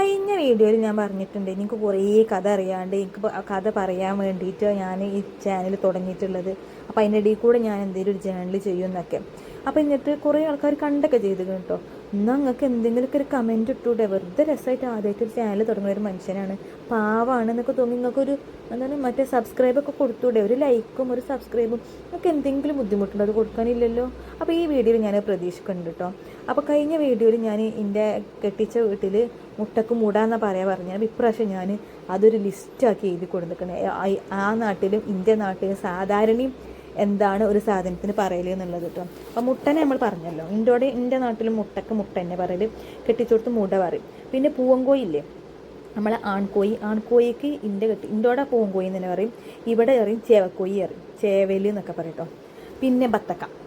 കഴിഞ്ഞ വീഡിയോയിൽ ഞാൻ പറഞ്ഞിട്ടുണ്ട് എനിക്ക് കുറേ കഥ അറിയാണ്ട് എനിക്ക് കഥ പറയാൻ വേണ്ടിയിട്ട് ഞാൻ ഈ ചാനൽ തുടങ്ങിയിട്ടുള്ളത്. അപ്പോൾ അതിൻ്റെ ഇടയിൽ കൂടെ ഞാൻ എന്തെങ്കിലും ഒരു ചാനൽ ചെയ്യുമെന്നൊക്കെ. അപ്പോൾ എന്നിട്ട് കുറേ ആൾക്കാർ കണ്ടൊക്കെ ചെയ്തു കേട്ടോ. എന്നാൽ നിങ്ങൾക്ക് എന്തെങ്കിലുമൊക്കെ ഒരു കമൻറ്റ് ഇട്ടൂടെ, വെറുതെ രസമായിട്ട് ആദ്യമായിട്ട് ഒരു ചാനൽ തുടങ്ങുന്ന ഒരു മനുഷ്യനാണ്, പാവാണ് എന്നൊക്കെ തോന്നി നിങ്ങൾക്കൊരു എന്താണ് മറ്റേ സബ്സ്ക്രൈബൊക്കെ കൊടുത്തൂടെ, ഒരു ലൈക്കും ഒരു സബ്സ്ക്രൈബും. നിങ്ങൾക്ക് എന്തെങ്കിലും ബുദ്ധിമുട്ടുണ്ടോ? അത് കൊടുക്കാനില്ലല്ലോ. അപ്പോൾ ഈ വീഡിയോയിൽ ഞാൻ പ്രതീക്ഷിക്കുന്നുണ്ട് കേട്ടോ. അപ്പോൾ കഴിഞ്ഞ വീഡിയോയിൽ ഞാൻ എൻ്റെ കെട്ടിച്ച വീട്ടിൽ മുട്ടക്ക് മൂടാന്നാ പറയാൻ പറഞ്ഞത്. അപ്പോൾ ഇപ്രാവശ്യം ഞാൻ അതൊരു ലിസ്റ്റാക്കി എഴുതി കൊടുത്തിരിക്കണേ. ആ നാട്ടിലും ഇന്ത്യ നാട്ടിലും സാധാരണയും എന്താണ് ഒരു സാധനത്തിന് പറയൽ എന്നുള്ളത് കേട്ടോ. അപ്പോൾ മുട്ടനെ നമ്മൾ പറഞ്ഞല്ലോ, എൻ്റെ നാട്ടിലും മുട്ടക്ക് മുട്ട തന്നെ പറയൽ, കെട്ടിച്ചോടത്ത് മുട പറയും. പിന്നെ പൂവങ്കോയില്ലേ, നമ്മളെ ആൺകോയിക്ക് ഇൻ്റോടെ പൂവങ്കോയി എന്ന് തന്നെ പറയും. ഇവിടെ അറിയും ചേവക്കോയി അറിയും, ചേവല് എന്നൊക്കെ പറയും കേട്ടോ. പിന്നെ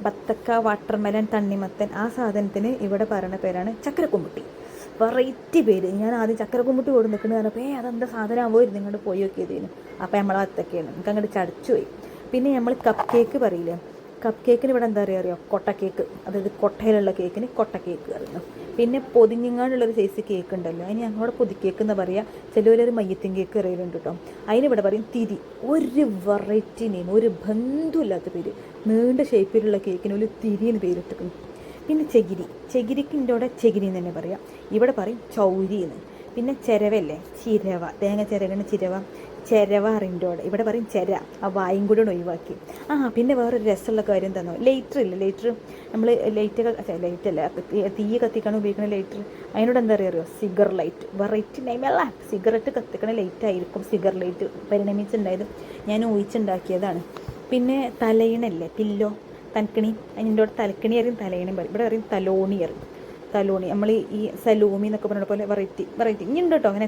ബത്തക്ക വാട്ടർമെലൻ തണ്ണിമത്തൻ, ആ സാധനത്തിന് ഇവിടെ പറയുന്ന പേരാണ് ചക്കരക്കുമ്പുട്ടി. വെറൈറ്റി പേര്. ഞാൻ ആദ്യം ചക്കരക്കുമ്പുട്ടി കൊടുത്ത് നിൽക്കുന്നത് പറഞ്ഞപ്പോൾ അതെന്താ സാധനം ആവുമായിരുന്നു, ഇങ്ങോട്ട് പോയി നോക്കിയതിന്. അപ്പോൾ നമ്മളെ ബത്തക്കയാണ്, എനിക്ക് അങ്ങോട്ട് ചടച്ചു പോയി. പിന്നെ നമ്മൾ കപ്പ് കേക്ക് പറയില്ലേ, കപ്പ് കേക്കിന് ഇവിടെ എന്താ അറിയോ, കൊട്ടക്കേക്ക്, അതായത് കൊട്ടയിലുള്ള കേക്കിന് കൊട്ടക്കേക്ക് അറിയുന്നു. പിന്നെ പൊതിഞ്ഞിങ്ങാണ്ടുള്ളൊരു സൈസ് കേക്ക് ഉണ്ടല്ലോ, അതിന് ഞങ്ങളുടെ പൊതിക്കേക്ക് എന്ന് പറയുക. ചിലവരൊരു മയ്യത്തിൻ കേക്ക് അറിയലുണ്ട് കേട്ടോ. അതിനിവിടെ പറയും തിരി. ഒരു വെറൈറ്റി നെയിം, ഒരു ബന്ധമില്ലാത്ത പേര്. നീണ്ട ഷേപ്പിലുള്ള കേക്കിന് ഒരു തിരി എന്ന് പേരിട്ടിരിക്കുന്നു. പിന്നെ ചകിരിക്ക് എൻ്റെ അവിടെ ചകിരി എന്ന് തന്നെ പറയാം, ഇവിടെ പറയും ചൗരി എന്ന്. പിന്നെ ചിരവല്ലേ, ചിരവ, തേങ്ങ ചിരകണ ചിരവ അറിഞ്ഞോടെ, ഇവിടെ പറയും ചെര. ആ വായും കൂടെ ഒഴിവാക്കി. പിന്നെ വേറൊരു രസമുള്ള കാര്യം തന്നോ, ലൈറ്റർ നമ്മൾ ലൈറ്റല്ല, തീ കത്തിക്കാൻ ഉപയോഗിക്കുന്ന ലൈറ്റർ, അതിനോട് എന്താ അറിയോ, സിഗർ ലൈറ്റ്. വെറൈറ്റി നെയിമല്ല, സിഗരറ്റ് കത്തിക്കണ ലൈറ്റ് ആയിരിക്കും സിഗർ ലൈറ്റ്. പരിണമിച്ചുണ്ടായത് ഞാൻ ഊഹിച്ചുണ്ടാക്കിയതാണ്. പിന്നെ തലയിണല്ലേ, പില്ലോ, തലക്കണി, അതിൻ്റെ കൂടെ തലക്കണി അറിയും, തലയിണയും പറയും. ഇവിടെ അറിയും തലോണി അറിയും, തലോണി. നമ്മൾ ഈ സലൂമി എന്നൊക്കെ പറഞ്ഞ പോലെ വെറൈറ്റി ഇനി ഉണ്ട് കേട്ടോ അങ്ങനെ.